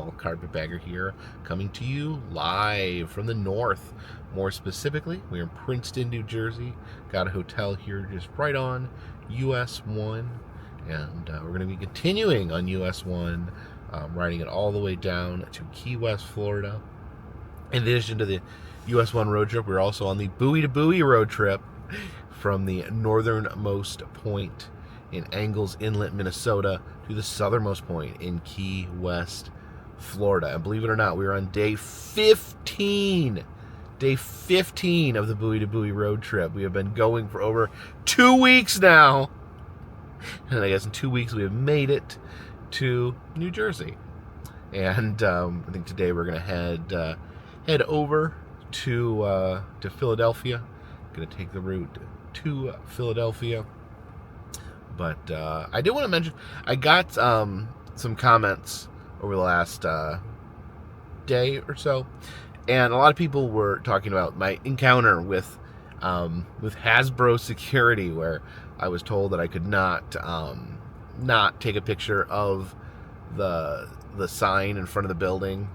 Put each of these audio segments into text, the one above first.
all. Carpetbagger here, coming to you live from the north. More specifically, we're in Princeton, New Jersey. Got a hotel here just right on US 1. And we're going to be continuing on US 1, riding it all the way down to Key West, Florida. In addition to the US 1 road trip, we're also on the Buoy to Buoy road trip from the northernmost point in Angles Inlet, Minnesota, to the southernmost point in Key West, Florida. And believe it or not, we're on day 15. Day 15 of the Buoy to Buoy road trip. We have been going for over 2 weeks now. And I guess in 2 weeks we have made it to New Jersey. And I think today we're going to head over to Philadelphia. Going to take the route to Philadelphia. But I did want to mention, I got some comments over the last day or so, and a lot of people were talking about my encounter with Hasbro security, where I was told that I could not take a picture of the sign in front of the building,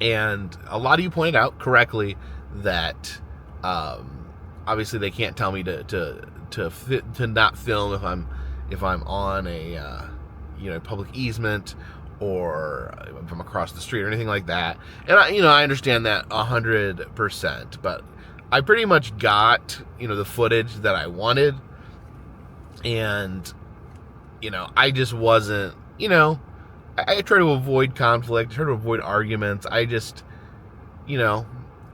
and a lot of you pointed out correctly that obviously they can't tell me to not film if I'm on a public easement, or if I'm across the street or anything like that. And I understand that 100%, but I pretty much got the footage that I wanted, and I just wasn't I try to avoid conflict, try to avoid arguments. I just I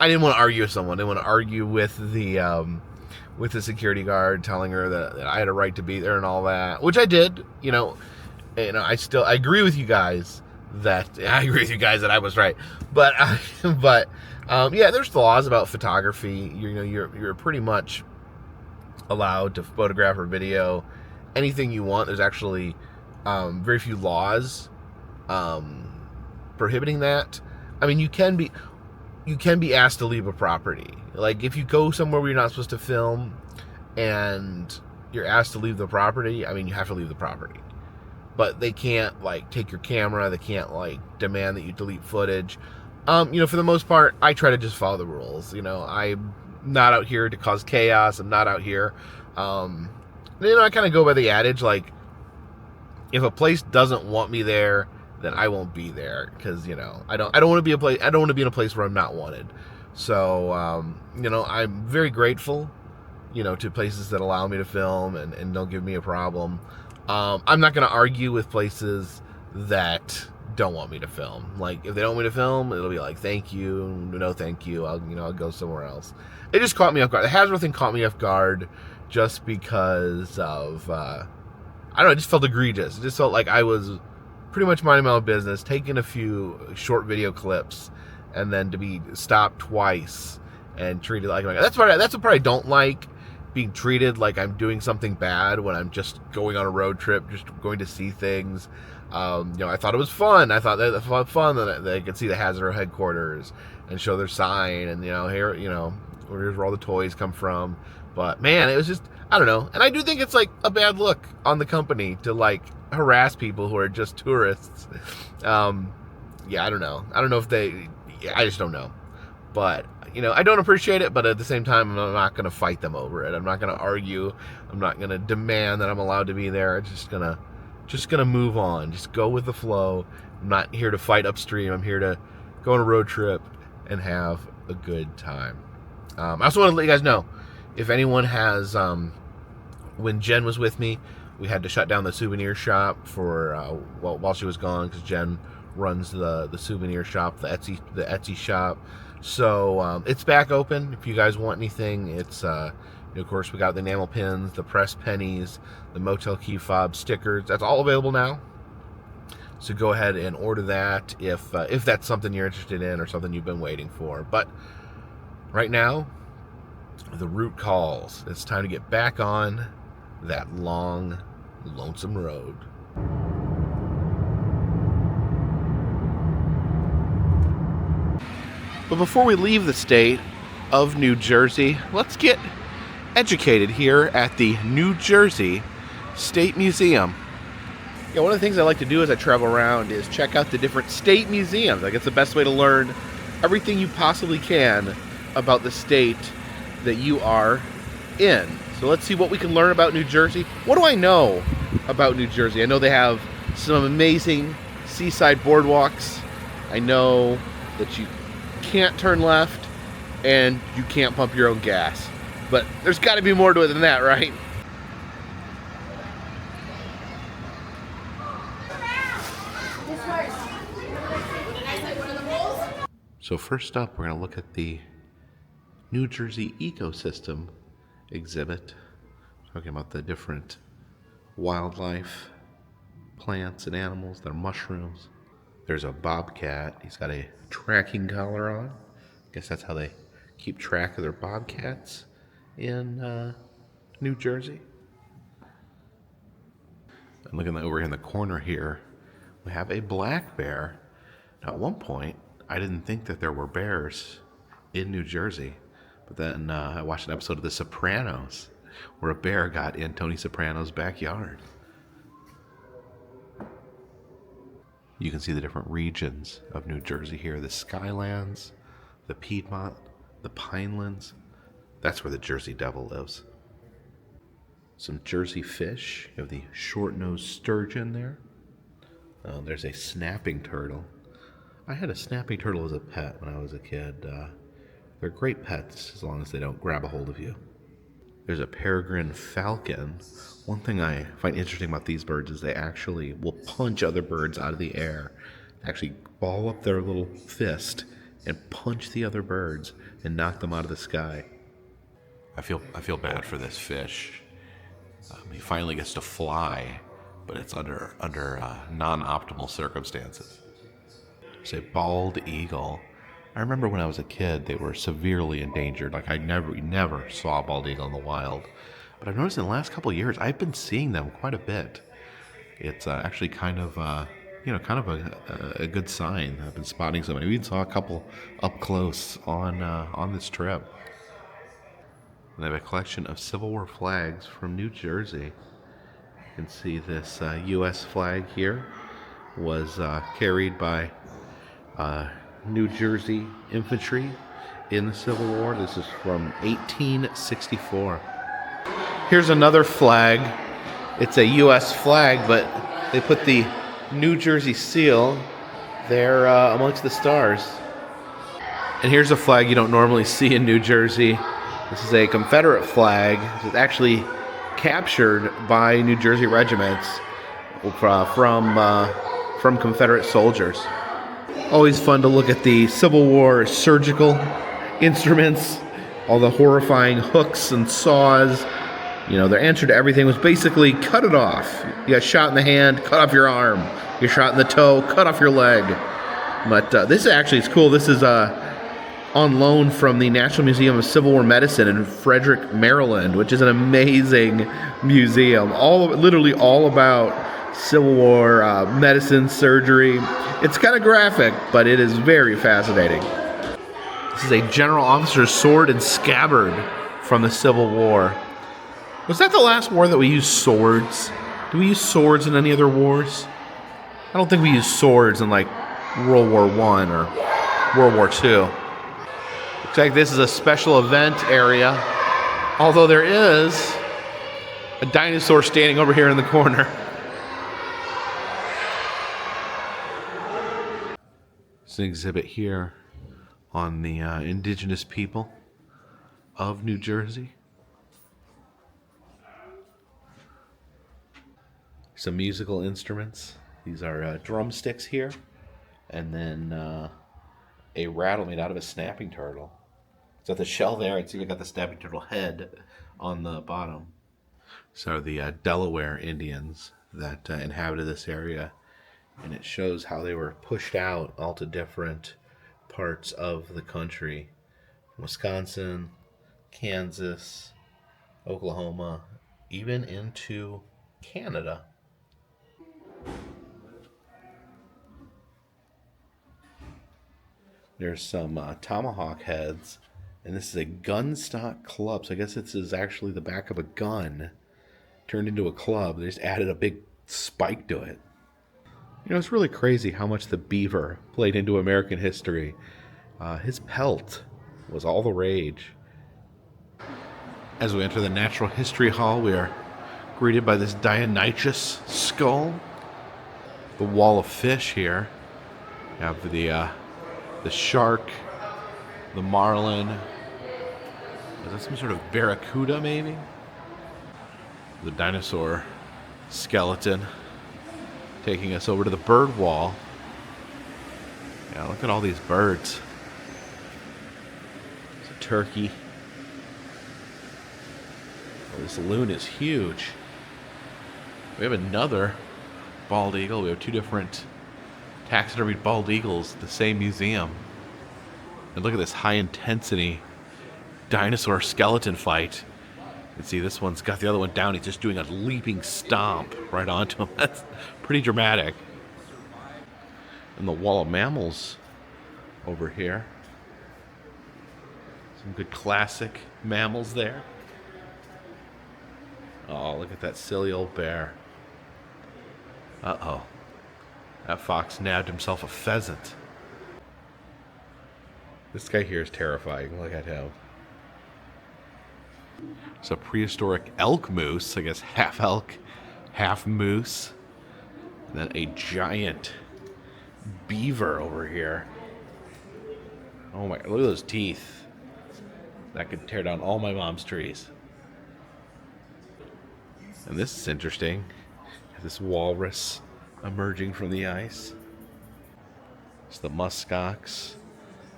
didn't want to argue with someone. I didn't want to argue with the security guard, telling her that I had a right to be there and all that, which I did. I agree with you guys that I was right, but yeah, there's laws about photography. You're pretty much allowed to photograph or video anything you want. There's actually very few laws prohibiting that. I mean, you can be asked to leave a property. Like, if you go somewhere where you're not supposed to film and you're asked to leave the property, I mean, you have to leave the property. But they can't, take your camera. They can't, demand that you delete footage. For the most part, I try to just follow the rules. I'm not out here to cause chaos. I'm not out here. I kind of go by the adage, if a place doesn't want me there, then I won't be there, because I don't want to be in a place where I'm not wanted. So I'm very grateful to places that allow me to film and don't give me a problem. I'm not going to argue with places that don't want me to film. If they don't want me to film, it'll be thank you, no thank you, I'll go somewhere else. It just caught me off guard. The Hasbro thing caught me off guard just because of I don't know, it just felt egregious. It just felt like I was pretty much minding my own business, taking a few short video clips, and then to be stopped twice and treated like that's what part I don't like, being treated like I'm doing something bad when I'm just going on a road trip, just going to see things. I thought it was fun. I thought that it was fun that they could see the Hasbro headquarters and show their sign, and here, here's where all the toys come from. But man, it was just, I don't know. And I do think it's a bad look on the company to harass people who are just tourists. Yeah, I don't know. I don't know if I just don't know. But, I don't appreciate it, but at the same time, I'm not going to fight them over it. I'm not going to argue. I'm not going to demand that I'm allowed to be there. I'm just going to move on. Just go with the flow. I'm not here to fight upstream. I'm here to go on a road trip and have a good time. I also want to let you guys know, if anyone has, when Jen was with me, we had to shut down the souvenir shop for while she was gone, because Jen runs the souvenir shop, the Etsy shop. So it's back open. If you guys want anything, it's of course we got the enamel pins, the pressed pennies, the motel key fob stickers. That's all available now. So go ahead and order that if that's something you're interested in or something you've been waiting for. But right now, the route calls. It's time to get back on that long, lonesome road. But before we leave the state of New Jersey, let's get educated here at the New Jersey State Museum. Yeah, one of the things I like to do as I travel around is check out the different state museums. Like, it's the best way to learn everything you possibly can about the state that you are in. So let's see what we can learn about New Jersey. What do I know about New Jersey? I know they have some amazing seaside boardwalks. I know that you can't turn left and you can't pump your own gas. But there's got to be more to it than that, right? So first up, we're going to look at the New Jersey Ecosystem exhibit, talking about the different wildlife, plants and animals, their mushrooms. There's a bobcat. He's got a tracking collar on. I guess that's how they keep track of their bobcats in New Jersey. And looking over in the corner here, we have a black bear. Now, at one point, I didn't think that there were bears in New Jersey, but then I watched an episode of The Sopranos where a bear got in Tony Soprano's backyard. You can see the different regions of New Jersey here. The Skylands, the Piedmont, the Pinelands. That's where the Jersey Devil lives. Some Jersey fish. You have the short-nosed sturgeon there. There's a snapping turtle. I had a snapping turtle as a pet when I was a kid. They're great pets as long as they don't grab a hold of you. There's a peregrine falcon. One thing I find interesting about these birds is they actually will punch other birds out of the air. They actually ball up their little fist and punch the other birds and knock them out of the sky. I feel bad for this fish. He finally gets to fly, but it's under non-optimal circumstances. There's a bald eagle. I remember when I was a kid, they were severely endangered. Like, I never saw a bald eagle in the wild. But I've noticed in the last couple of years, I've been seeing them quite a bit. It's actually kind of a good sign. I've been spotting some. I even saw a couple up close on this trip. And they have a collection of Civil War flags from New Jersey. You can see this U.S. flag here was carried by New Jersey infantry in the Civil War. This is from 1864. Here's another flag. It's a U.S. flag, but they put the New Jersey seal there amongst the stars. And here's a flag you don't normally see in New Jersey. This is a Confederate flag. It's actually captured by New Jersey regiments from Confederate soldiers. Always fun to look at the Civil War surgical instruments, all the horrifying hooks and saws. You know, their answer to everything was basically cut it off. You got shot in the hand, cut off your arm. You got shot in the toe, cut off your leg. But this actually is cool. This is on loan from the National Museum of Civil War Medicine in Frederick, Maryland, which is an amazing museum. Literally all about Civil War medicine, surgery. It's kind of graphic, but it is very fascinating. This is a general officer's sword and scabbard from the Civil War. Was that the last war that we used swords? Do we use swords in any other wars? I don't think we used swords in like World War I or World War II. Looks like this is a special event area, although there is a dinosaur standing over here in the corner. It's an exhibit here on the indigenous people of New Jersey. Some musical instruments. These are drumsticks here, and then a rattle made out of a snapping turtle. So the shell there, it's even got the snapping turtle head on the bottom. So the Delaware Indians that inhabited this area, and it shows how they were pushed out all to different parts of the country. Wisconsin, Kansas, Oklahoma, even into Canada. There's some tomahawk heads, and this is a gun stock club. So I guess this is actually the back of a gun turned into a club. They just added a big spike to it. You know, it's really crazy how much the beaver played into American history. His pelt was all the rage. As we enter the Natural History Hall, we are greeted by this Dionysus skull. The wall of fish here. You have the shark, the marlin. Is that some sort of barracuda, maybe? The dinosaur skeleton taking us over to the bird wall. Yeah, look at all these birds. There's a turkey. Oh, this loon is huge. We have another bald eagle. We have two different taxidermied bald eagles at the same museum. And look at this high-intensity dinosaur skeleton fight. You can see this one's got the other one down. He's just doing a leaping stomp right onto him. That's pretty dramatic. And the wall of mammals over here. Some good classic mammals there. Oh, look at that silly old bear. Uh-oh. That fox nabbed himself a pheasant. This guy here is terrifying. Look at him. It's a prehistoric elk moose. I guess half elk, half moose. And then a giant beaver over here. Oh my, look at those teeth. That could tear down all my mom's trees. And this is interesting. This walrus emerging from the ice. It's the muskox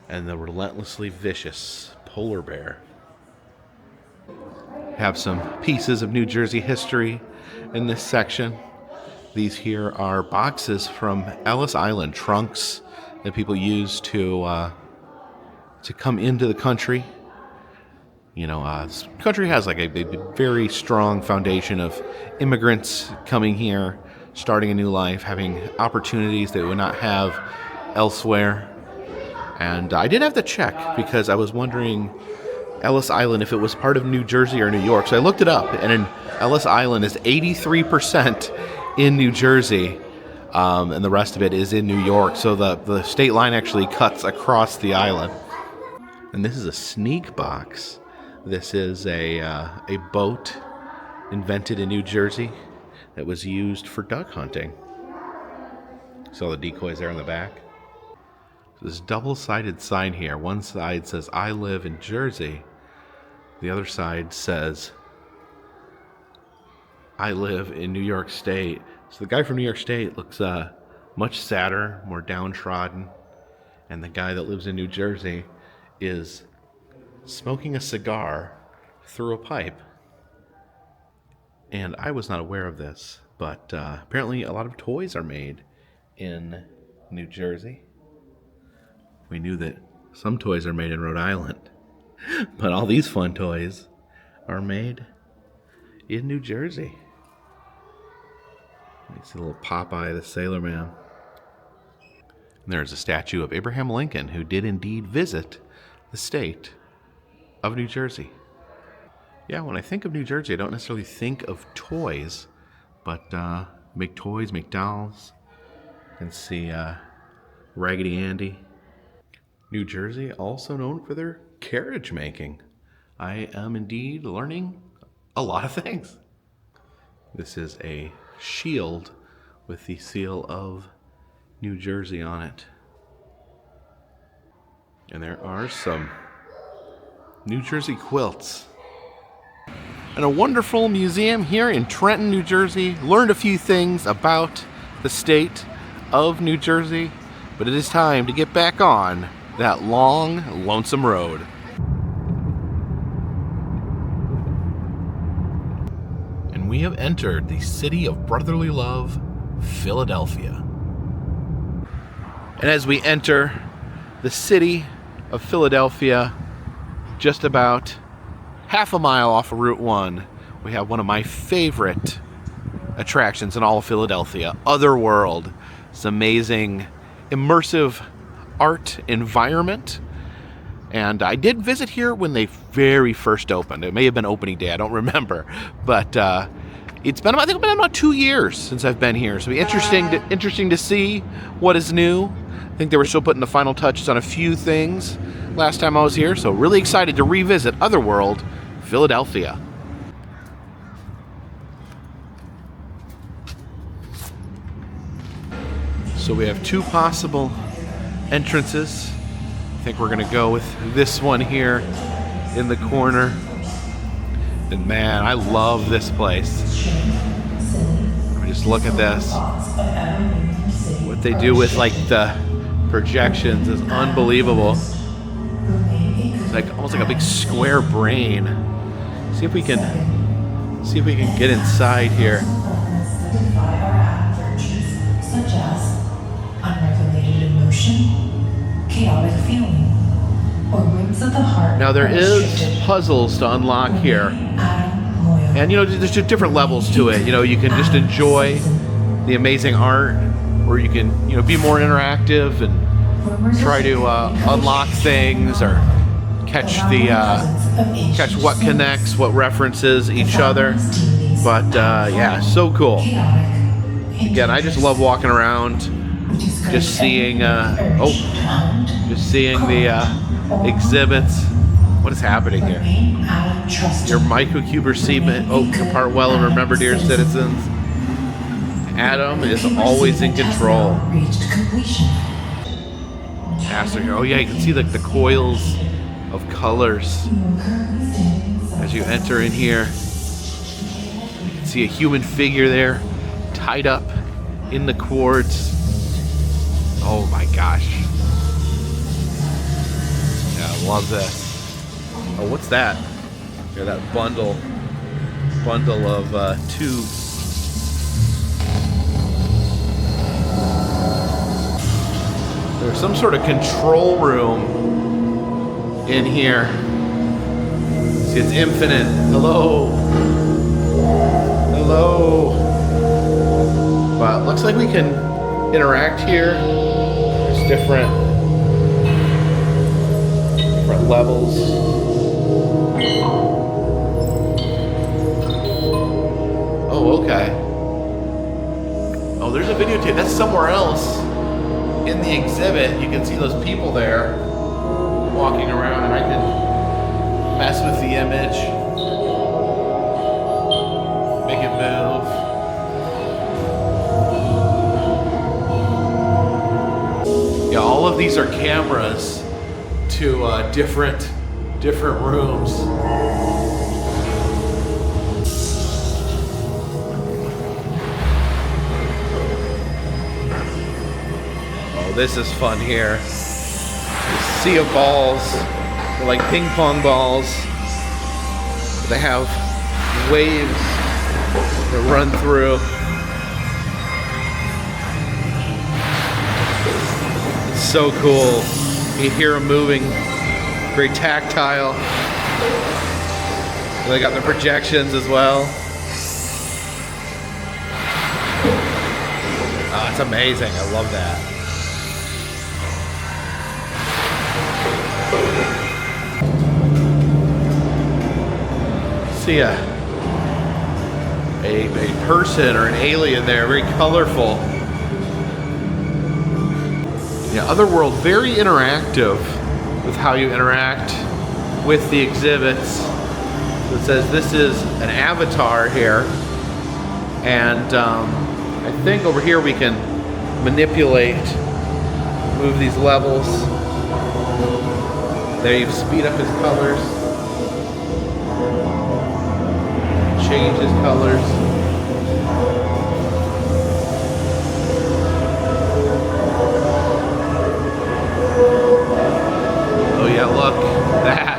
and the relentlessly vicious polar bear. Have some pieces of New Jersey history in this section. These here are boxes from Ellis Island, trunks that people use to come into the country. You know, this country has like a very strong foundation of immigrants coming here, starting a new life, having opportunities they would not have elsewhere. And I did have to check because I was wondering Ellis Island if it was part of New Jersey or New York. So I looked it up, and Ellis Island is 83% in New Jersey, and the rest of it is in New York. So the state line actually cuts across the island. And this is a sneak box. This is a boat invented in New Jersey that was used for duck hunting. See all the decoys there in the back? So this double-sided sign here. One side says, I live in Jersey. The other side says, I live in New York State. So the guy from New York State looks much sadder, more downtrodden. And the guy that lives in New Jersey is smoking a cigar through a pipe. And I was not aware of this, but apparently a lot of toys are made in New Jersey. We knew that some toys are made in Rhode Island, but all these fun toys are made in New Jersey. You see the little Popeye the Sailor Man. And there's a statue of Abraham Lincoln, who did indeed visit the state of New Jersey. Yeah, when I think of New Jersey, I don't necessarily think of toys, but make toys, make dolls. You can see Raggedy Andy. New Jersey, also known for their carriage making. I am indeed learning a lot of things. This is a shield with the seal of New Jersey on it. And there are some New Jersey quilts. And a wonderful museum here in Trenton, New Jersey. Learned a few things about the state of New Jersey, but it is time to get back on that long, lonesome road. And we have entered the city of brotherly love, Philadelphia. And as we enter the city of Philadelphia, just about half a mile off of Route 1, we have one of my favorite attractions in all of Philadelphia, Otherworld. It's amazing, immersive art environment. And I did visit here when they very first opened. It may have been opening day, I don't remember. But it's been, I think, it's been about 2 years since I've been here. So it'll be interesting to see what is new. I think they were still putting the final touches on a few things last time I was here. So really excited to revisit Otherworld Philadelphia. So we have 2 possible entrances. I think we're gonna go with this one here in the corner. And man, I love this place. I mean, just look at this. What they do with like the projections is unbelievable. It's like almost like a big square brain. See if we can get inside here. Such as unregulated emotion, chaotic feeling, or whims of the heart. Now there is puzzles to unlock here. And you know, there's just different levels to it. You know, you can just enjoy the amazing art, or you can, you know, be more interactive and try to unlock things or catch what connects, what references each other. But yeah, so cool. Again, I just love walking around, just seeing the exhibits. What is happening here? Your microcube cement, depart well and remember, dear citizens. Adam is always in control. Oh yeah, you can see like the coils of colors as you enter in here. You can see a human figure there, tied up in the cords. Oh my gosh. Yeah, I love this. Oh, what's that? Yeah, that bundle of tubes. There's some sort of control room in here. See, it's infinite. Hello. Hello. But looks like we can interact here. There's different levels. Oh, okay. Oh, there's a videotape. That's somewhere else in the exhibit. You can see those people there walking around, and I can mess with the image, make it move. Yeah, all of these are cameras to different rooms. Oh, this is fun here. Sea of balls. They're like ping pong balls. They have waves that run through. It's so cool. You hear them moving. Very tactile. They got the projections as well. Oh, it's amazing. I love that. See a person or an alien there, very colorful. Yeah, Otherworld, very interactive with how you interact with the exhibits. So it says this is an avatar here, and I think over here we can manipulate, move these levels. There you speed up his colors, change his colors. Oh yeah, look, that.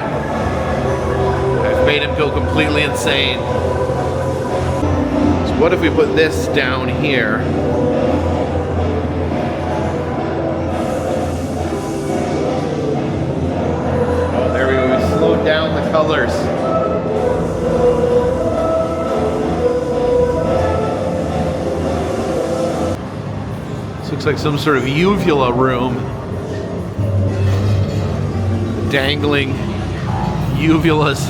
I've made him go completely insane. So what if we put this down here? Oh, there we go, we slowed down the colors. This looks like some sort of uvula room. Dangling uvulas.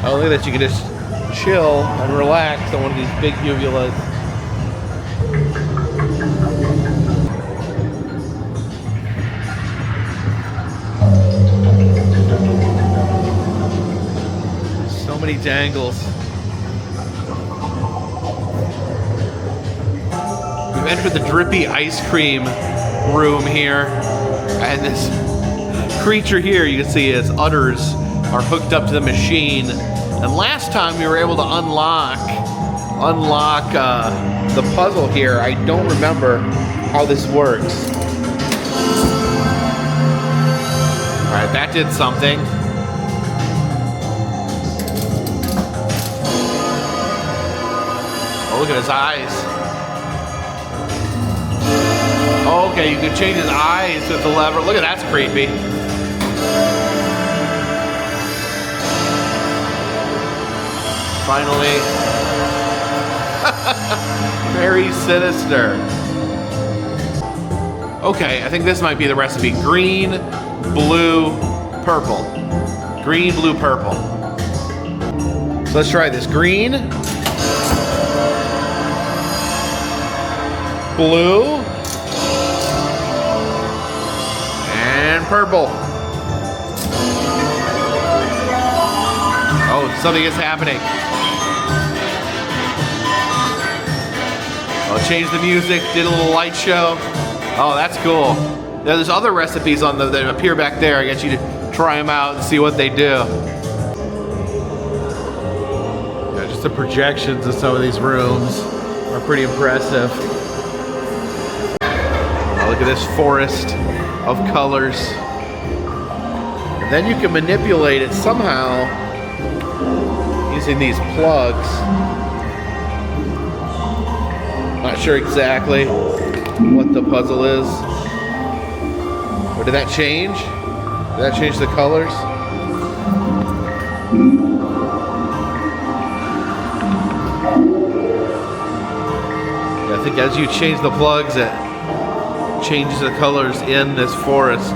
Oh, look at that. You can just chill and relax on one of these big uvulas. So many dangles. We've entered the drippy ice cream room here. And this creature here, you can see his udders are hooked up to the machine. And last time we were able to unlock the puzzle here. I don't remember how this works. All right, that did something. Oh, look at his eyes. Okay, you can change his eyes with the lever. Look at that's creepy. Finally. Very sinister. Okay, I think this might be the recipe. Green, blue, purple. Green, blue, purple. So let's try this. Green. Blue. And purple. Oh, something is happening. Oh, change the music, did a little light show. Oh, that's cool. Now, there's other recipes on that appear back there. I get you to try them out and see what they do. Yeah, just the projections of some of these rooms are pretty impressive. Oh, look at this forest of colors. And then you can manipulate it somehow using these plugs. Not sure exactly what the puzzle is. Or did that change? Did that change the colors? Yeah, I think as you change the plugs, it changes the colors in this forest.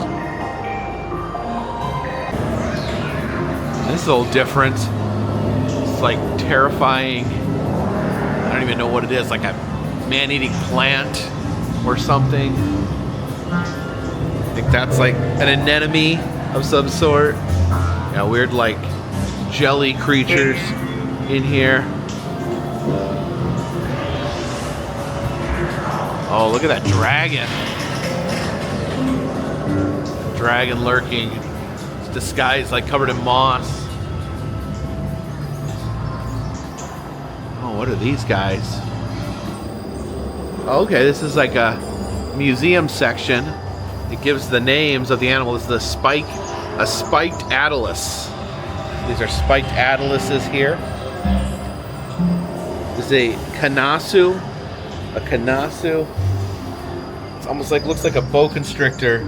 This is a little different. It's like terrifying. I don't even know what it is, like a man-eating plant or something. I think that's like an anemone of some sort. Yeah, weird like jelly creatures in here. Oh, look at that dragon. Dragon lurking. It's disguised like covered in moss. Oh, what are these guys? Okay, this is like a museum section. It gives the names of the animals. The spiked atlas. These are spiked atlases here. This is a kanasu. A kanasu. It's almost like, looks like a boa constrictor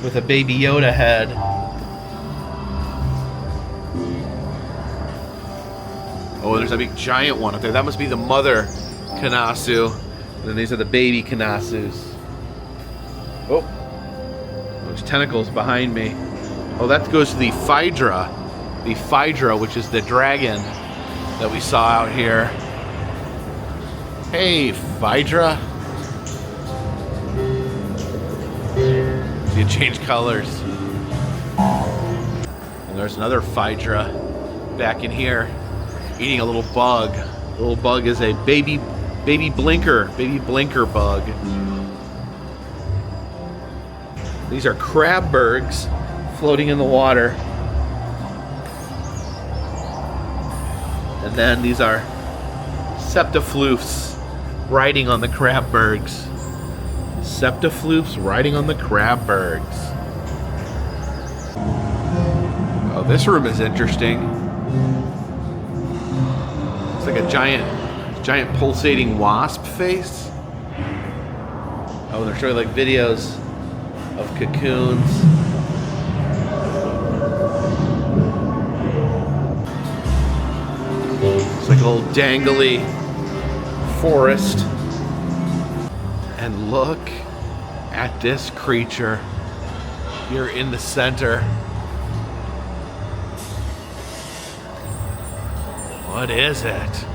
with a baby Yoda head. Oh, there's a big giant one up there. That must be the mother kanasu. And then these are the baby kanasus. Oh, there's tentacles behind me. Oh, that goes to the Phaedra. The Phaedra, which is the dragon that we saw out here. Hey, Phaedra. You change colors. And there's another Phaedra back in here, eating a little bug. The little bug is a baby blinker bug. These are crabbergs floating in the water. And then these are septifluffs riding on the crabbergs. Septifluffs riding on the crabbergs. Oh, this room is interesting. It's like a giant pulsating wasp face. Oh, they're showing like videos of cocoons. It's like a little dangly forest. And look at this creature here in the center. What is it?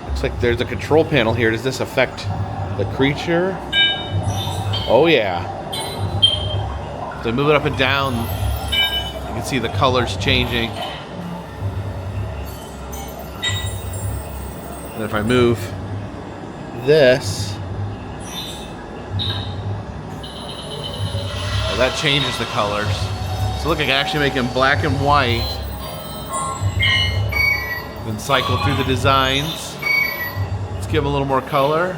Looks like there's a control panel here. Does this affect the creature? Oh yeah. So I move it up and down. You can see the colors changing. And if I move this, well, that changes the colors. So look, I can actually make them black and white. Then cycle through the designs. Let's give them a little more color.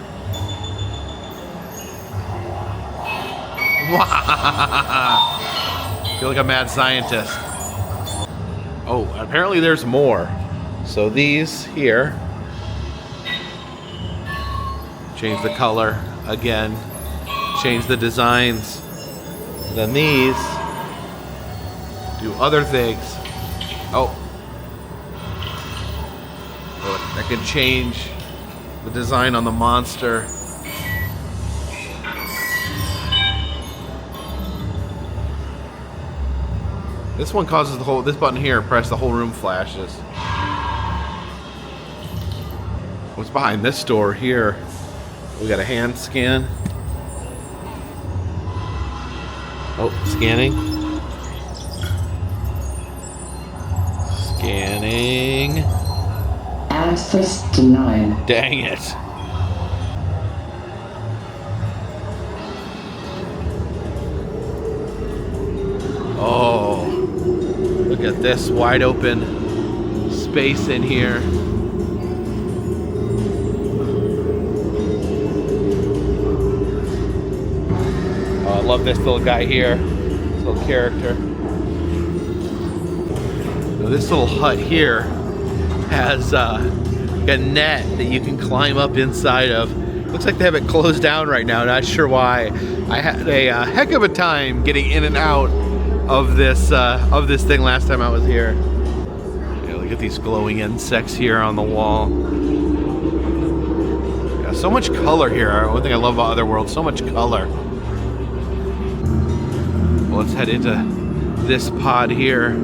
Feel like a mad scientist. Oh, apparently there's more. So these here, change the color again, change the designs. Then these do other things. Oh, I can change the design on the monster. This one causes the whole, this button here, press, the whole room flashes. What's behind this door here? We got a hand scan. Oh, scanning. Scanning. Access denied. Dang it. Oh, look at this wide open space in here. Oh, I love this little guy here, this little character. So this little hut here has a net that you can climb up inside of. Looks like they have it closed down right now, not sure why. I had a heck of a time getting in and out of this thing last time I was here. Yeah, look at these glowing insects here on the wall. Yeah, so much color here. One thing I love about Otherworld, so much color. Well, let's head into this pod here.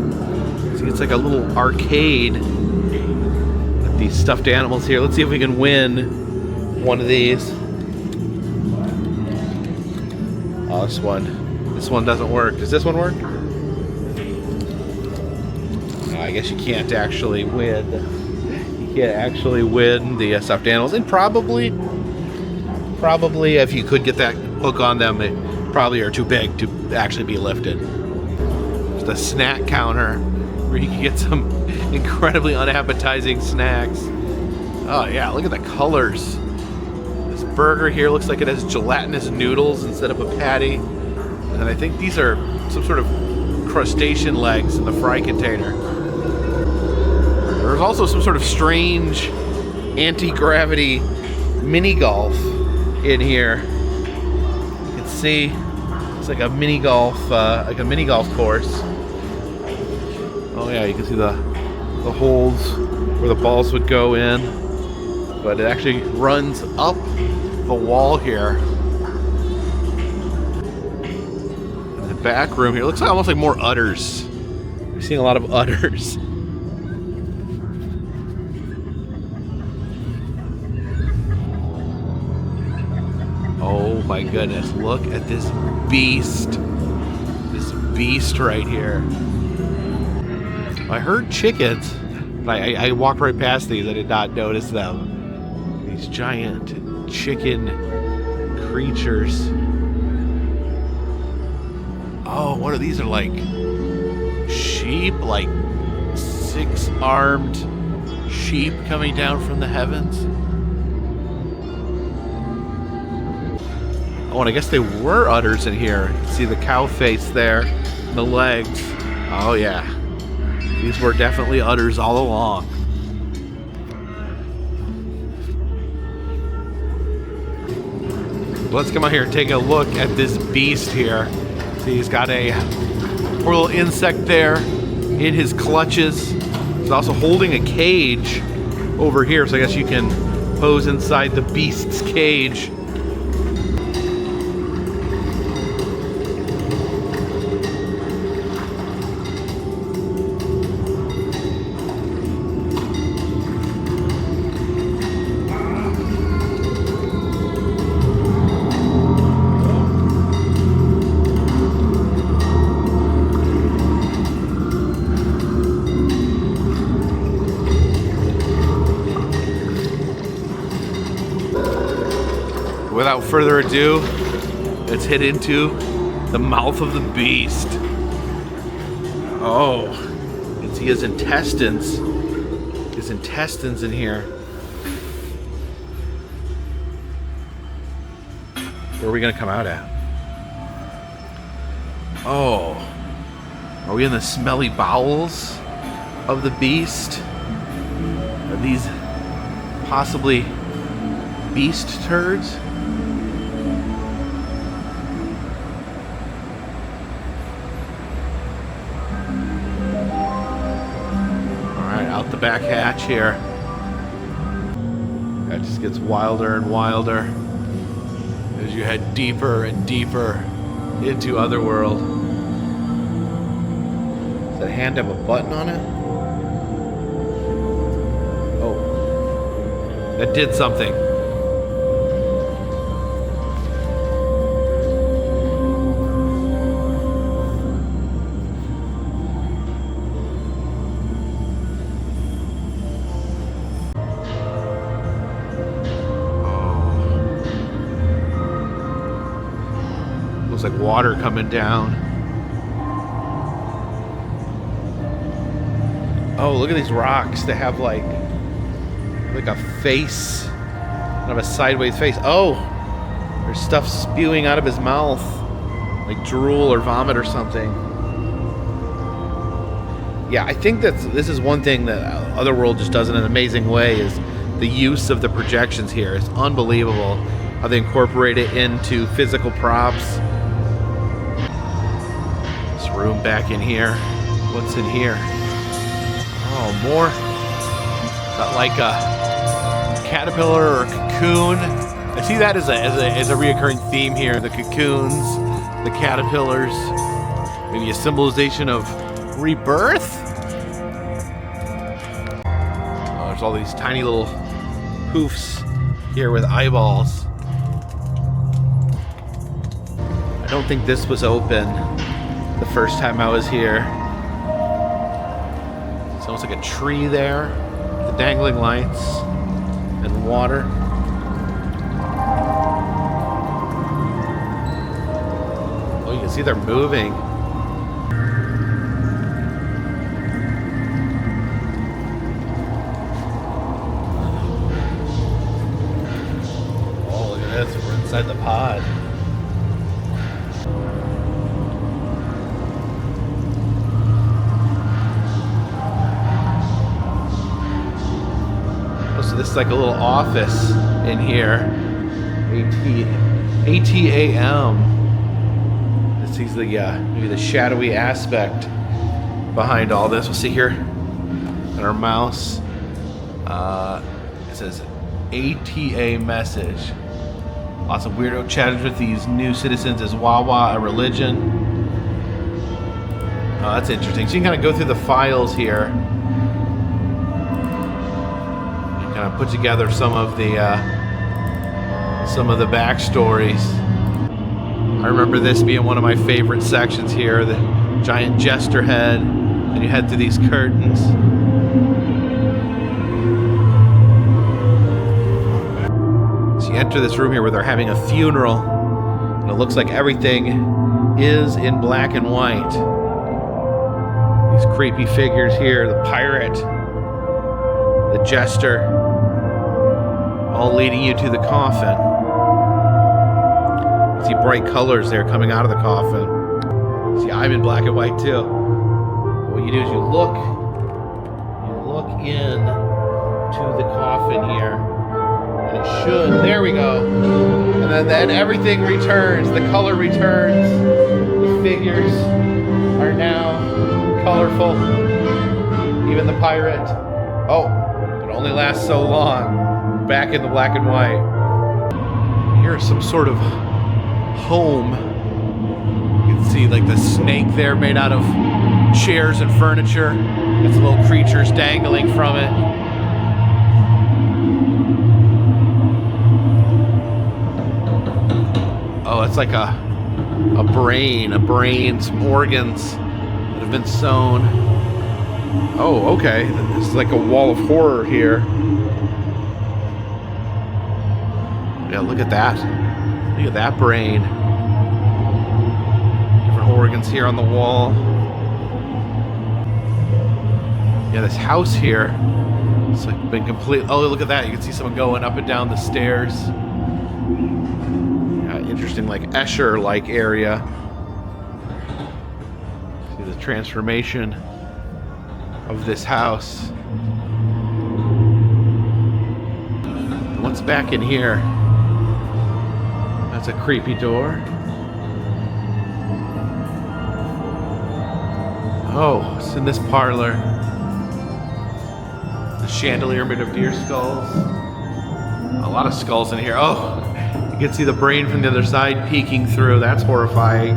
See, it's like a little arcade with these stuffed animals here. Let's see if we can win one of these. Oh, this one doesn't work. Does this one work? I guess you can't actually win. You can't actually win the stuffed animals. And probably if you could get that hook on them, they probably are too big to actually be lifted. There's the snack counter where you can get some incredibly unappetizing snacks. Oh yeah, look at the colors. This burger here looks like it has gelatinous noodles instead of a patty. And I think these are some sort of crustacean legs in the fry container. There's also some sort of strange anti-gravity mini golf in here. You can see it's like a mini golf course. Oh yeah, you can see the holes where the balls would go in, but it actually runs up the wall here. In the back room here, it looks like almost like more udders. We're seeing a lot of udders. Oh my goodness, look at this beast. This beast right here. I heard chickens, but I walked right past these. I did not notice them. These giant chicken creatures. Oh, what are these? Are like sheep, like 6-armed sheep coming down from the heavens. Oh, and I guess they were udders in here. You can see the cow face there, the legs. Oh yeah, these were definitely udders all along. Let's come out here and take a look at this beast here. See, he's got a poor little insect there in his clutches. He's also holding a cage over here, so I guess you can pose inside the beast's cage. without further ado, let's head into the mouth of the beast. Oh, you can see his intestines. His intestines in here. Where are we gonna come out at? Oh, are we in the smelly bowels of the beast? Are these possibly beast turds? Alright, out the back hatch here. That just gets wilder and wilder as you head deeper and deeper into Otherworld. Does that hand have a button on it? Oh. That did something. Looks like water coming down. Oh, look at these rocks. They have like a face, kind of a sideways face. Oh, there's stuff spewing out of his mouth, like drool or vomit or something. Yeah, I think this is one thing that Otherworld just does in an amazing way, is the use of the projections here. It's unbelievable how they incorporate it into physical props. This room back in here. What's in here? Oh, more. Not like a caterpillar or a cocoon. I see that as a reoccurring theme here. The cocoons, the caterpillars, maybe a symbolization of rebirth. Oh, there's all these tiny little hoofs here with eyeballs. I don't think this was open the first time I was here. It's almost like a tree there, the dangling lights and water. Oh, you can see they're moving. Oh, look at this, we're inside the pod. So this is like a little office in here. ATAM. This is the maybe the shadowy aspect behind all this. We'll see here on our mouse. It says ATA message. Lots of weirdo chatters with these new citizens. Is Wawa a religion? Oh, that's interesting. So you can kind of go through the files here. Kind of put together some of the backstories. I remember this being one of my favorite sections here, the giant jester head, and you head through these curtains. So you enter this room here where they're having a funeral, and it looks like everything is in black and white. These creepy figures here, the pirate, the jester, all leading you to the coffin. You see bright colors there coming out of the coffin. See, I'm in black and white too. What you do is you look in to the coffin here, and it should, there we go. And then everything returns, the color returns, the figures are now colorful, even the pirate. Oh, it only lasts so long. Back in the black and white. Here's some sort of home. You can see like the snake there made out of chairs and furniture. Got some little creatures dangling from it. Oh, it's like a brain, some organs that have been sewn. Oh, okay. This is like a wall of horror here. Yeah, look at that. Look at that brain. Different organs here on the wall. Yeah, this house here, it's like been complete. Oh, look at that. You can see someone going up and down the stairs. Yeah, interesting, like Escher-like area. See the transformation of this house. What's back in here? That's a creepy door. Oh, it's in this parlor. The chandelier made of deer skulls. A lot of skulls in here. Oh, you can see the brain from the other side peeking through. That's horrifying.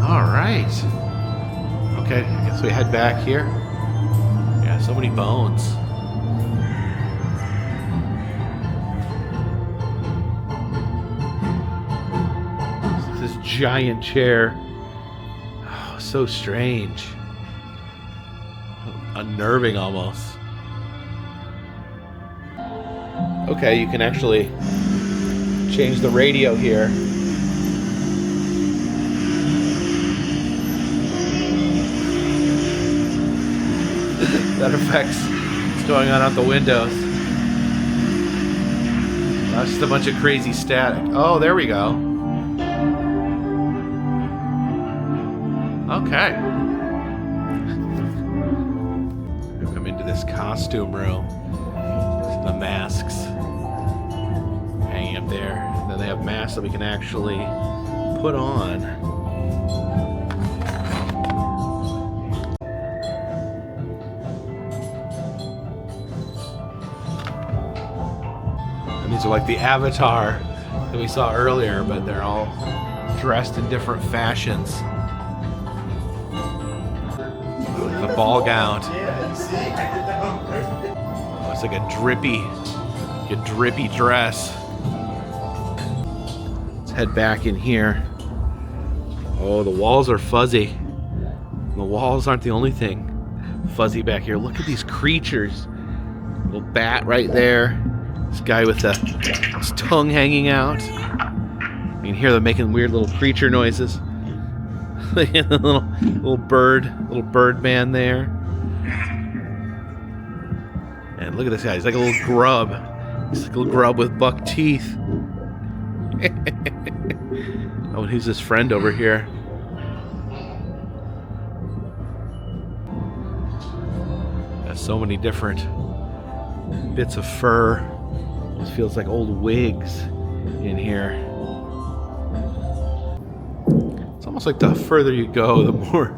All right. Okay, I guess we head back here. Yeah, so many bones. This giant chair. Oh, so strange. Unnerving almost. Okay, you can actually change the radio here. That affects what's going on out the windows. That's just a bunch of crazy static. Oh, there we go. Okay. We'll come into this costume room. The masks hanging up there. And then they have masks that we can actually put on. And these are like the Avatar that we saw earlier, but they're all dressed in different fashions. The ball gown. Oh, it's like a drippy dress. Let's head back in here. Oh, the walls are fuzzy. The walls aren't the only thing fuzzy back here. Look at these creatures. Little bat right there. This guy with his tongue hanging out. You can hear them making weird little creature noises. little bird man there. And look at this guy. He's like a little grub. He's like a little grub with buck teeth. Oh, and who's this friend over here? Got so many different bits of fur. This feels like old wigs in here. It's almost like the further you go, the more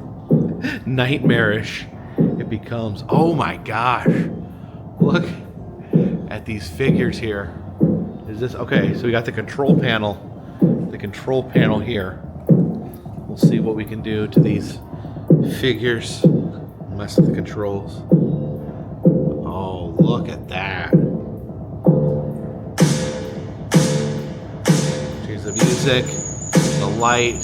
nightmarish it becomes. Oh my gosh. Look at these figures here. Is this okay? So we got the control panel. The control panel here. We'll see what we can do to these figures. Mess with the controls. Oh, look at that. Here's the music, the light.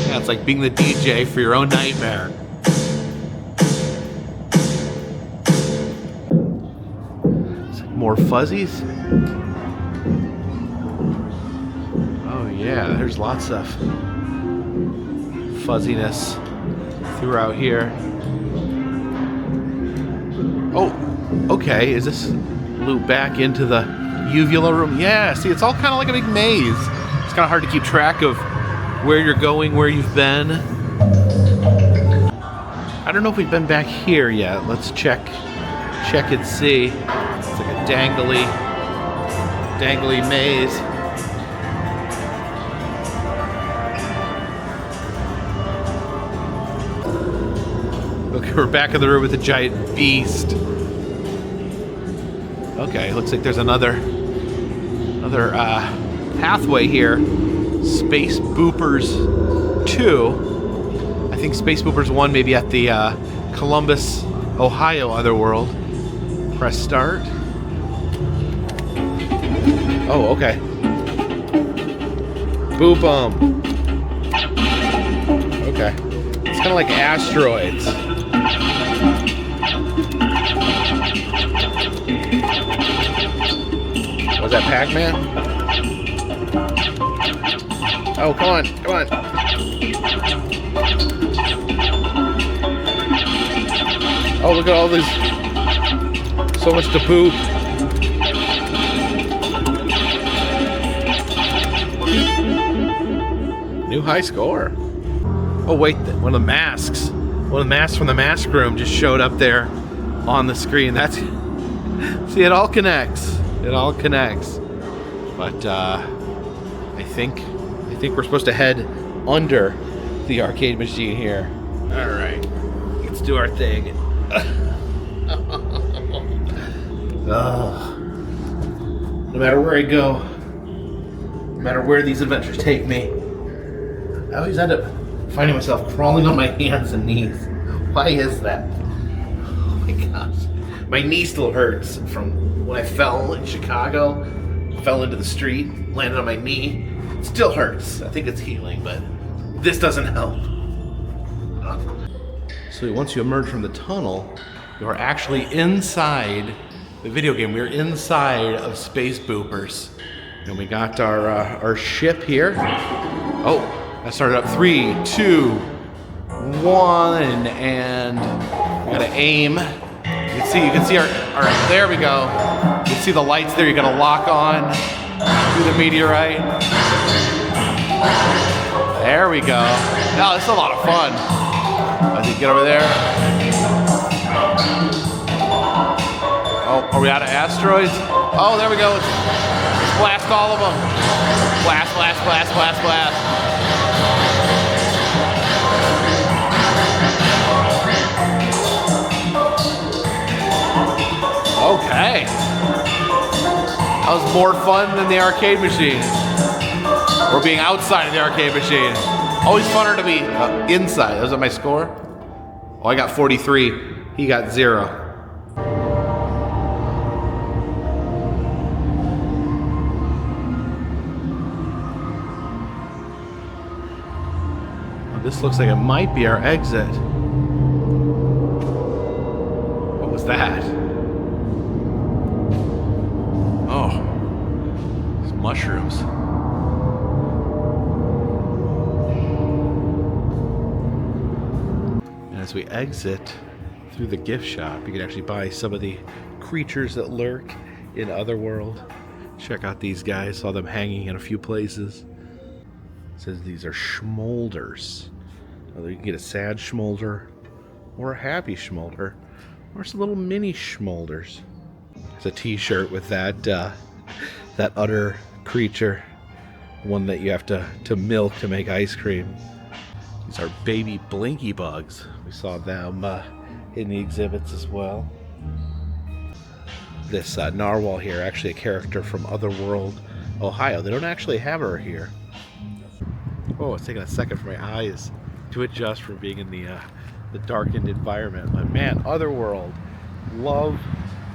Yeah, it's like being the DJ for your own nightmare. It's like more fuzzies. Oh yeah, there's lots of fuzziness throughout here. Oh, okay, is this loop back into the uvula room? Yeah, see, it's all kind of like a big maze. It's kind of hard to keep track of where you're going, where you've been. I don't know if we've been back here yet. Let's check and see. It's like a dangly maze. Okay, we're back in the room with the giant beast. Okay, looks like there's another pathway here. Space Boopers 2. I think Space Boopers 1 maybe at the Columbus, Ohio Otherworld. Press start. Oh, okay. Boop 'em. Okay. It's kind of like asteroids. Was that Pac-Man? Oh, come on, come on. Oh, look at all this. So much to poop. New high score. Oh, wait, one of the masks. One of the masks from the mask room just showed up there on the screen. That's. See, it all connects. It all connects. But I think we're supposed to head under the arcade machine here. All right, let's do our thing. No matter where I go, no matter where these adventures take me, I always end up finding myself crawling on my hands and knees. Why is that? Oh my gosh. My knee still hurts from when I fell in Chicago, fell into the street, landed on my knee. It still hurts. I think it's healing, but this doesn't help. So once you emerge from the tunnel, you are actually inside the video game. We're inside of Space Boopers. And we got our ship here. Oh, I started up 3, 2, 1, and we gotta aim. You can see our there we go. You can see the lights there. You gotta lock on to the meteorite. There we go. Now this is a lot of fun. As you get over there. Oh, are we out of asteroids? Oh, there we go. Let's blast all of them. Blast, blast, blast, blast, blast. Okay. That was more fun than the arcade machine. Or being outside of the arcade machine. Always funner to be inside. Was that my score? Oh, I got 43. He got 0. Well, this looks like it might be our exit. What was that? Oh, it's mushrooms. As we exit through the gift shop, you can actually buy some of the creatures that lurk in Otherworld. Check out these guys. Saw them hanging in a few places. It says these are schmolders. Whether you can get a sad schmolder or a happy schmolder or some little mini schmolders. There's a t-shirt with that that udder creature, one that you have to milk to make ice cream. These are baby blinky bugs. We saw them in the exhibits as well. This narwhal here, actually a character from Otherworld, Ohio. They don't actually have her here. Oh, it's taking a second for my eyes to adjust from being in the darkened environment. But man, Otherworld, love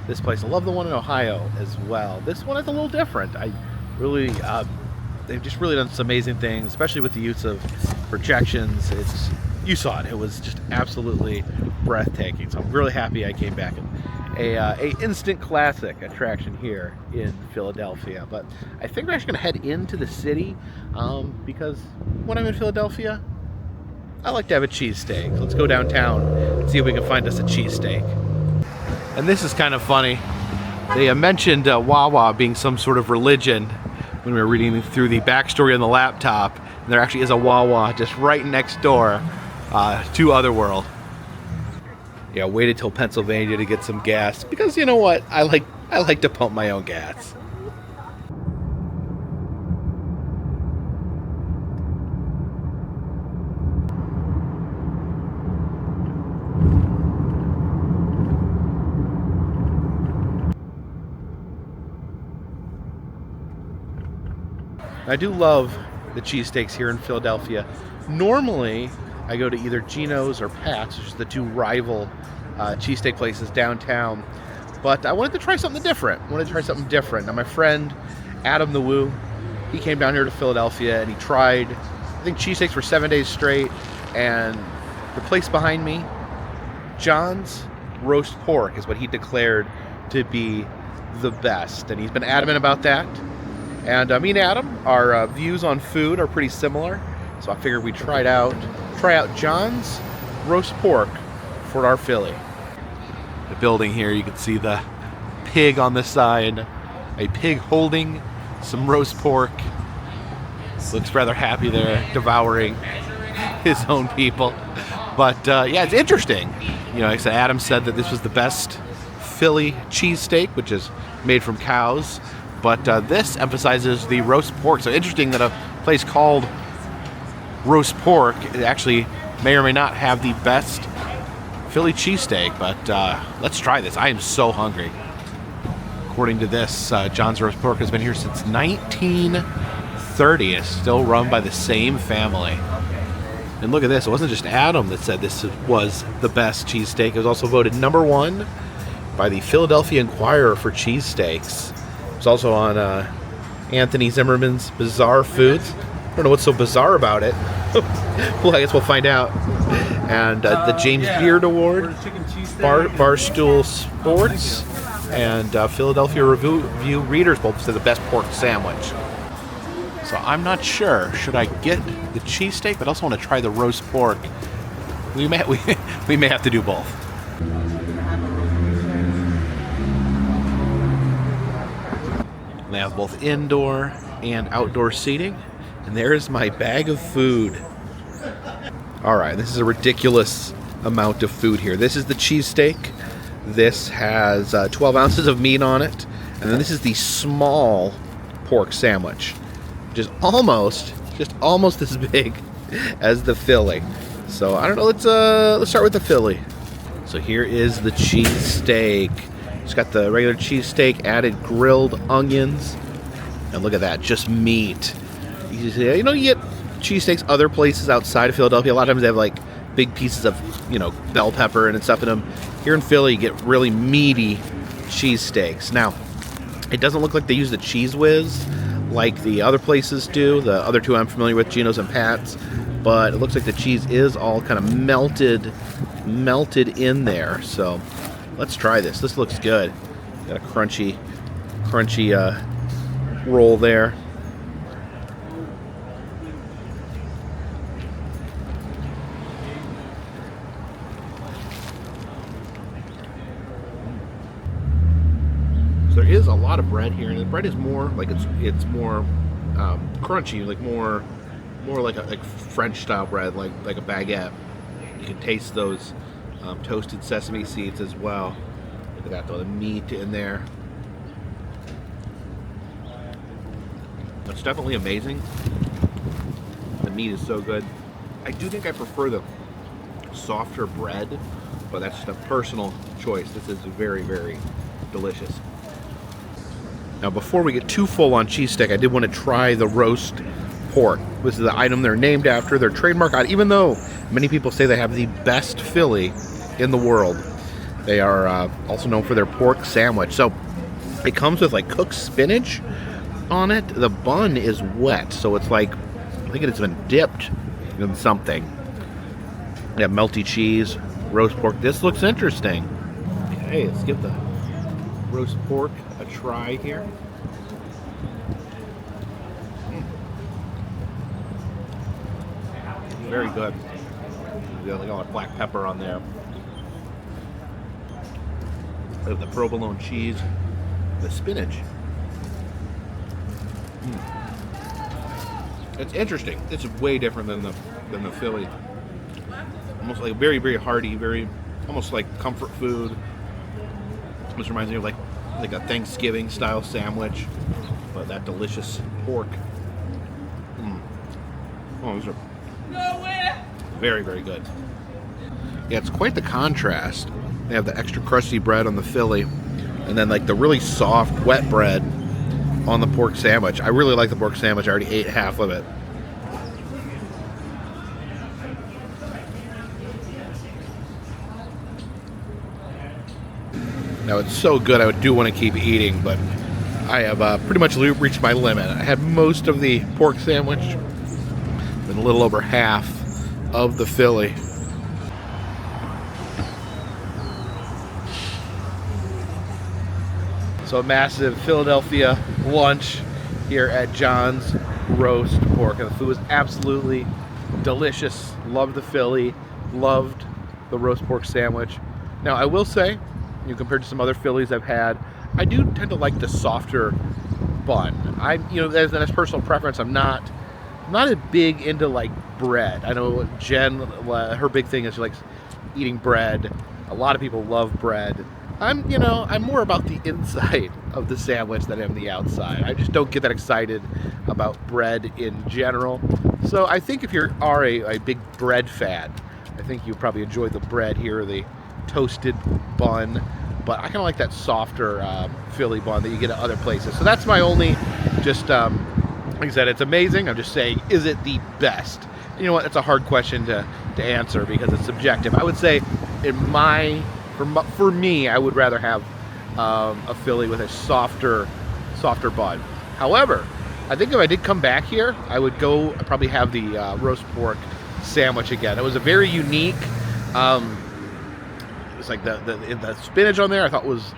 this place. I love the one in Ohio as well. This one is a little different. I really, they've just really done some amazing things, especially with the use of projections. You saw it. It was just absolutely breathtaking. So I'm really happy I came back. And a instant classic attraction here in Philadelphia. But I think we're actually going to head into the city because when I'm in Philadelphia, I like to have a cheesesteak. Let's go downtown and see if we can find us a cheesesteak. And this is kind of funny. They mentioned Wawa being some sort of religion when we were reading through the backstory on the laptop. And there actually is a Wawa just right next door to Otherworld. Yeah, waited till Pennsylvania to get some gas because you know what? I like to pump my own gas. I do love the cheesesteaks here in Philadelphia. Normally, I go to either Geno's or Pat's, which is the two rival cheesesteak places downtown. But I wanted to try something different. Now, my friend Adam the Woo, he came down here to Philadelphia and he tried, I think, cheesesteaks for 7 days straight. And the place behind me, John's roast pork is what he declared to be the best, and he's been adamant about that. And me and Adam, our views on food are pretty similar, so I figured we'd try out John's roast pork for our Philly. The building here, you can see the pig on the side, a pig holding some roast pork. Looks rather happy there, devouring his own people. But yeah, it's interesting. You know, like I said, Adam said that this was the best Philly cheesesteak, which is made from cows. But this emphasizes the roast pork. So interesting that a place called Roast Pork actually may or may not have the best Philly cheesesteak. But let's try this. I am so hungry. According to this, John's Roast Pork has been here since 1930. It's still run by the same family. And look at this. It wasn't just Adam that said this was the best cheesesteak. It was also voted #1 by the Philadelphia Inquirer for cheesesteaks. It was also on Anthony Zimmerman's Bizarre Foods. I don't know what's so bizarre about it. Well, I guess we'll find out. And the James Beard Award, Barstool Sports, and Philadelphia Review Readers both said the best pork sandwich. So I'm not sure. Should I get the cheesesteak, but I also want to try the roast pork? We may have to do both. They have both indoor and outdoor seating. And there's my bag of food. All right, this is a ridiculous amount of food here. This is the cheesesteak. This has 12 ounces of meat on it. And then this is the small pork sandwich, just almost as big as the Philly. So I don't know. Let's start with the Philly. So here is the cheesesteak. It's got the regular cheesesteak, added grilled onions, and look at that, just meat. You know, you get cheesesteaks other places outside of Philadelphia. A lot of times they have like big pieces of, you know, bell pepper and stuff in them. Here in Philly, you get really meaty cheesesteaks. Now, it doesn't look like they use the Cheese Whiz like the other places do. The other two I'm familiar with, Geno's and Pat's, but it looks like the cheese is all kind of melted in there. So let's try this. This looks good. Got a crunchy roll there. So there is a lot of bread here, and the bread is more like it's more crunchy, like more like French style bread, like a baguette. You can taste those toasted sesame seeds as well. They got all the meat in there. It's definitely amazing. The meat is so good. I do think I prefer the softer bread, but that's just a personal choice. This is very, very delicious. Now, before we get too full on cheesesteak, I did want to try the roast pork. This is the item they're named after, their trademark item. Even though many people say they have the best Philly in the world, they are also known for their pork sandwich. So it comes with like cooked spinach on it. The bun is wet, so it's like, I think it's been dipped in something. They have melty cheese, roast pork. This looks interesting. Okay, let's give the roast pork a try here. Very good. Got like all that black pepper on there. We have the provolone cheese, the spinach. It's interesting. It's way different than the Philly. Almost like very, very hearty, very almost like comfort food. This reminds me of like a Thanksgiving style sandwich, but that delicious pork. Oh, these are very, very good. Yeah, it's quite the contrast. They have the extra crusty bread on the Philly, and then like the really soft, wet bread on the pork sandwich. I really like the pork sandwich. I already ate half of it. Now, it's so good, I do want to keep eating, but I have pretty much reached my limit. I had most of the pork sandwich, and a little over half of the Philly. So a massive Philadelphia lunch here at John's Roast Pork. And the food was absolutely delicious. Loved the Philly. Loved the roast pork sandwich. Now, I will say, compared to some other Phillies I've had, I do tend to like the softer bun. As personal preference, I'm not as big into like bread. I know Jen, her big thing is she likes eating bread. A lot of people love bread. I'm more about the inside of the sandwich than I am the outside. I just don't get that excited about bread in general. So I think if you are a big bread fan, I think you probably enjoy the bread here, the toasted bun. But I kind of like that softer Philly bun that you get at other places. So that's my only, like I said, it's amazing. I'm just saying, is it the best? You know what? It's a hard question to answer because it's subjective. I would say, for me, I would rather have a Philly with a softer bun. However, I think if I did come back here, I would I'd probably have the roast pork sandwich again. It was a very unique. It's like the spinach on there I thought was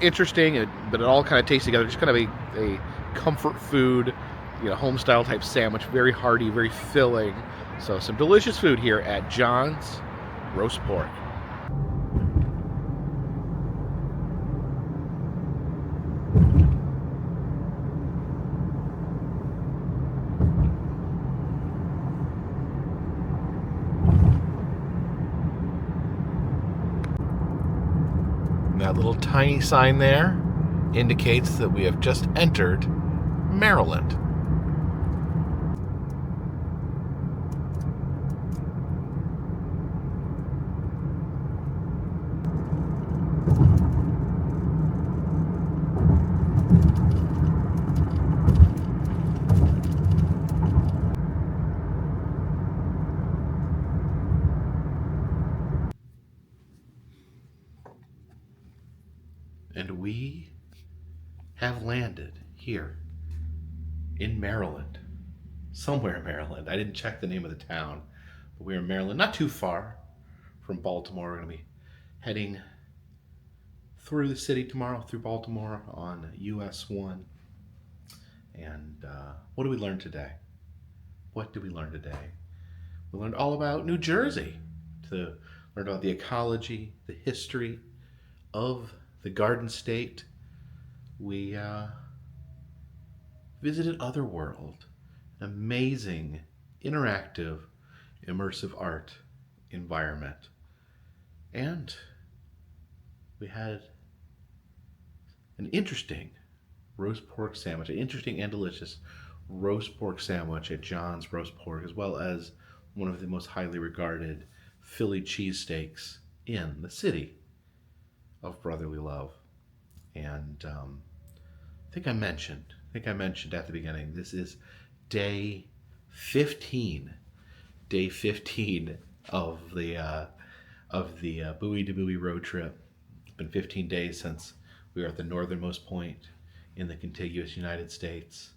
interesting, but it all kind of tastes together. Just kind of a comfort food, home style type sandwich. Very hearty, very filling. So some delicious food here at John's Roast Pork. That little tiny sign there indicates that we have just entered Maryland. And we have landed here in Maryland. Somewhere in Maryland. I didn't check the name of the town, but we're in Maryland, not too far from Baltimore. We're going to be heading through the city tomorrow, through Baltimore on US 1. And what did we learn today? What did we learn today? We learned all about New Jersey. Learned about the ecology, the history of the Garden State. We visited Otherworld, an amazing, interactive, immersive art environment. And we had an interesting roast pork sandwich, an interesting and delicious roast pork sandwich at John's Roast Pork, as well as one of the most highly regarded Philly cheesesteaks in the city of brotherly love. And I think I mentioned at the beginning, this is day 15 of the Bowie to Bowie road trip. It's been 15 days since we were at the northernmost point in the contiguous United States.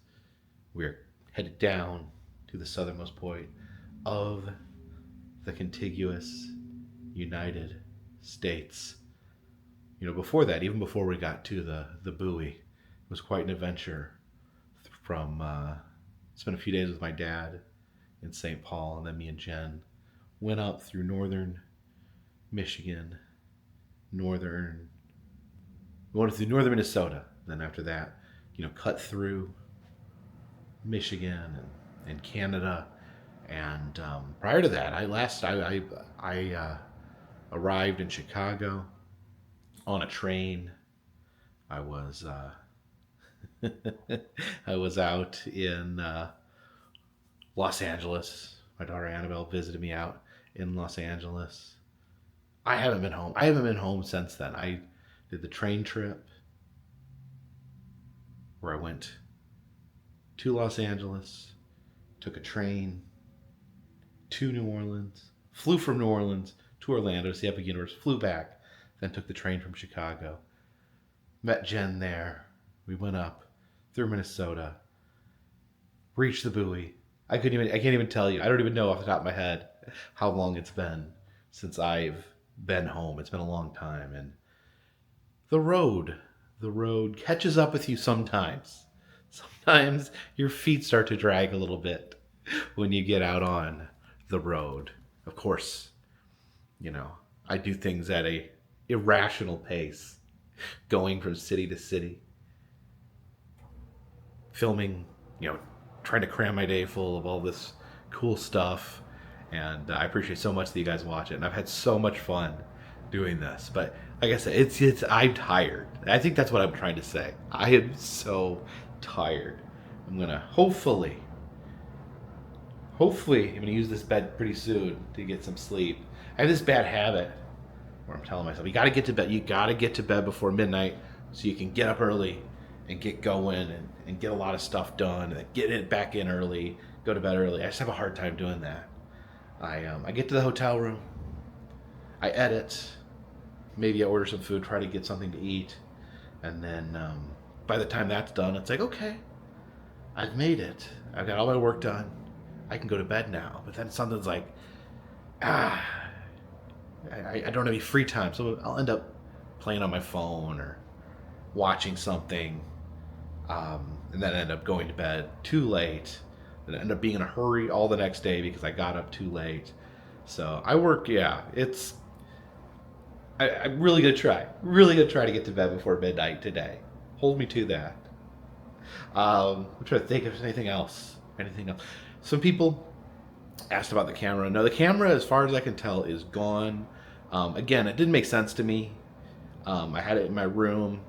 We're headed down to the southernmost point of the contiguous United States. Before that, even before we got to the Bowie, it was quite an adventure. Spent a few days with my dad in St. Paul, and then me and Jen went up through northern Michigan, we went through northern Minnesota. Then after that, cut through Michigan and Canada. And prior to that, I arrived in Chicago on a train. I was I was out in Los Angeles. My daughter Annabelle visited me out in Los Angeles. I haven't been home since then. I did the train trip where I went to Los Angeles, took a train to New Orleans, flew from New Orleans to Orlando to see Epic Universe, flew back, then took the train from Chicago. Met Jen there. We went up through Minnesota, reached the Bowie. I can't even tell you. I don't even know off the top of my head how long it's been since I've been home. It's been a long time. And the road the road catches up with you sometimes. Sometimes your feet start to drag a little bit when you get out on the road. Of course, I do things at a irrational pace, going from city to city, filming, trying to cram my day full of all this cool stuff. And I appreciate so much that you guys watch it. And I've had so much fun doing this. But like I said, I'm tired. I think that's what I'm trying to say. I am so tired. I'm going to hopefully, I'm going to use this bed pretty soon to get some sleep. I have this bad habit where I'm telling myself, you got to get to bed. You got to get to bed before midnight so you can get up early and get going and get a lot of stuff done and get it back in early, go to bed early. I just have a hard time doing that. I get to the hotel room, I edit, maybe I order some food, try to get something to eat, and then by the time that's done, it's like, okay, I've made it. I've got all my work done. I can go to bed now. But then something's like, I don't have any free time, so I'll end up playing on my phone or watching something, and then end up going to bed too late. And end up being in a hurry all the next day because I got up too late. So I work, I'm really gonna try to get to bed before midnight today. Hold me to that. I'm trying to think if there's anything else. Some people asked about the camera. No, the camera, as far as I can tell, is gone. Again, it didn't make sense to me. I had it in my room.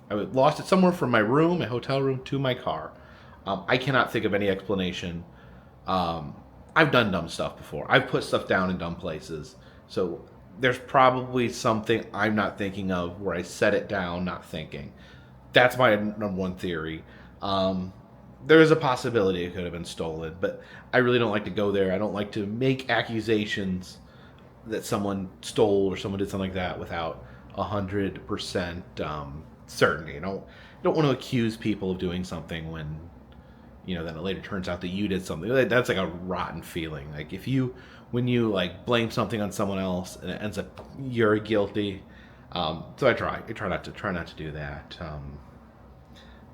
I lost it somewhere from my room, my hotel room, to my car. I cannot think of any explanation. I've done dumb stuff before. I've put stuff down in dumb places. So there's probably something I'm not thinking of where I set it down not thinking. That's my number one theory. There is a possibility it could have been stolen, but I really don't like to go there. I don't like to make accusations that someone stole or someone did something like that without 100% certainty. I don't want to accuse people of doing something when then it later turns out that you did something. That's like a rotten feeling. Like when you like blame something on someone else and it ends up you're guilty. So I try not to do that.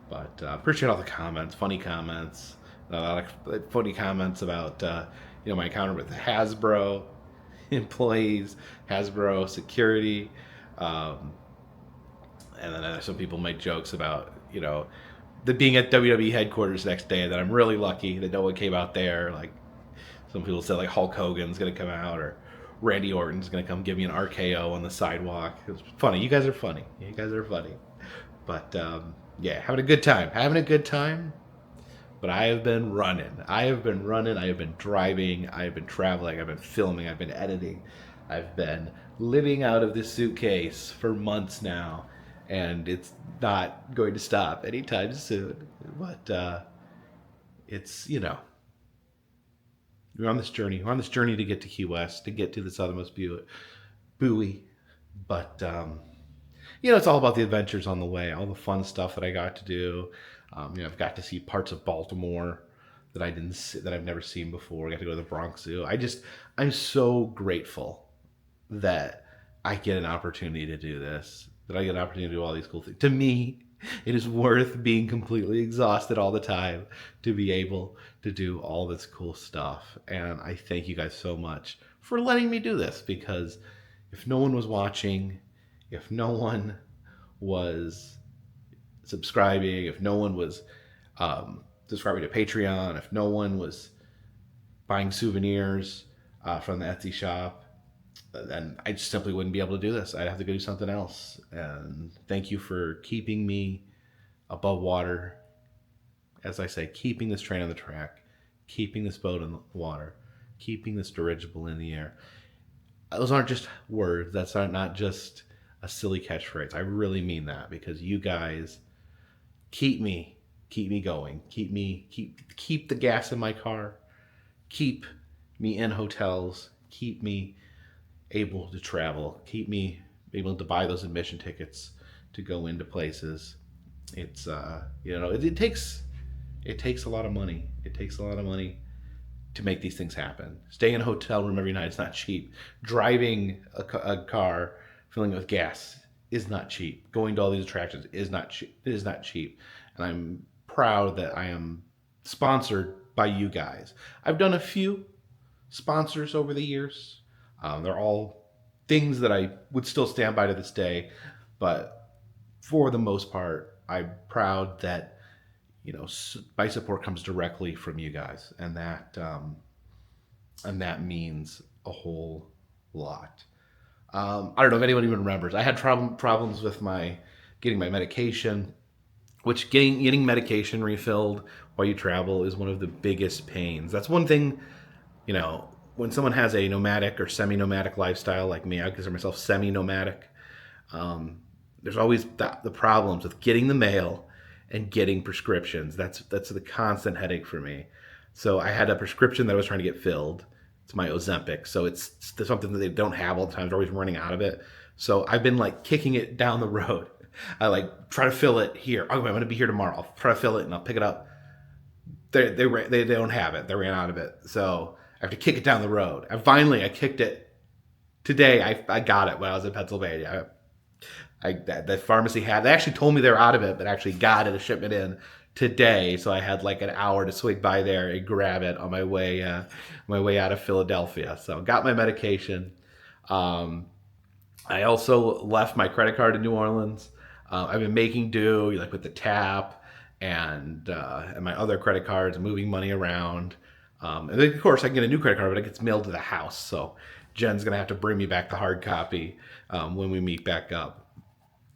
But appreciate all the comments, funny comments, funny comments about my encounter with Hasbro employees, Hasbro security, and then some people make jokes about the being at WWE headquarters next day, that I'm really lucky that no one came out there. Like some people said, like Hulk Hogan's gonna come out or Randy Orton's gonna come give me an RKO on the sidewalk. It was funny. You guys are funny. But having a good time. But I have been running. I have been driving. I have been traveling. I've been filming. I've been editing. I've been living out of this suitcase for months now. And it's not going to stop anytime soon. But it's, we're on this journey. We're on this journey to get to Key West, to get to the southernmost buoy. But, it's all about the adventures on the way, all the fun stuff that I got to do. I've got to see parts of Baltimore that I've never seen before. I got to go to the Bronx Zoo. I'm so grateful that I get an opportunity to do this, that I get an opportunity to do all these cool things. To me, it is worth being completely exhausted all the time to be able to do all this cool stuff. And I thank you guys so much for letting me do this, because if no one was watching, if no one was subscribing, if no one was subscribing to Patreon, if no one was buying souvenirs from the Etsy shop, then I just simply wouldn't be able to do this. I'd have to go do something else. And thank you for keeping me above water. As I say, keeping this train on the track, keeping this boat in the water, keeping this dirigible in the air. Those aren't just words. That's not just a silly catchphrase. I really mean that, because you guys keep me going. Keep the gas in my car. Keep me in hotels. Keep me able to travel. Keep me able to buy those admission tickets to go into places. It's it takes a lot of money. It takes a lot of money to make these things happen. Staying in a hotel room every night is not cheap. Driving a car, filling it with gas, is not cheap. Going to all these attractions is not cheap. It is not cheap, and I'm proud that I am sponsored by you guys. I've done a few sponsors over the years. They're all things that I would still stand by to this day, but for the most part, I'm proud that my support comes directly from you guys, and that means a whole lot. I don't know if anyone even remembers. I had problems with getting my medication, which getting medication refilled while you travel is one of the biggest pains. That's one thing, when someone has a nomadic or semi-nomadic lifestyle like me. I consider myself semi-nomadic. There's always the problems with getting the mail and getting prescriptions. That's the constant headache for me. So I had a prescription that I was trying to get filled. It's my Ozempic. So it's something that they don't have all the time. They're always running out of it. So I've been like kicking it down the road. I like try to fill it here. Oh, I'm going to be here tomorrow. I'll try to fill it and I'll pick it up. They don't have it. They ran out of it. So I have to kick it down the road. And finally, I kicked it today. I got it when I was in Pennsylvania. The pharmacy they actually told me they were out of it, but actually got it, a shipment in today. So I had like an hour to swing by there and grab it on my way out of Philadelphia. So got my medication. I also left my credit card in New Orleans. I've been making do like with the tap and my other credit cards and moving money around. And then of course I can get a new credit card, but it gets mailed to the house. So Jen's gonna have to bring me back the hard copy when we meet back up.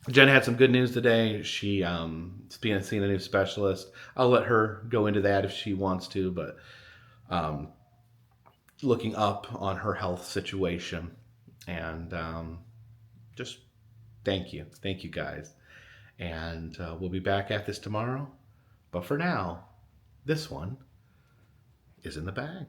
Jen had some good news today. She's seeing a new specialist. I'll let her go into that if she wants to, but looking up on her health situation. And just thank you guys. And we'll be back at this tomorrow. But for now, this one is in the bag.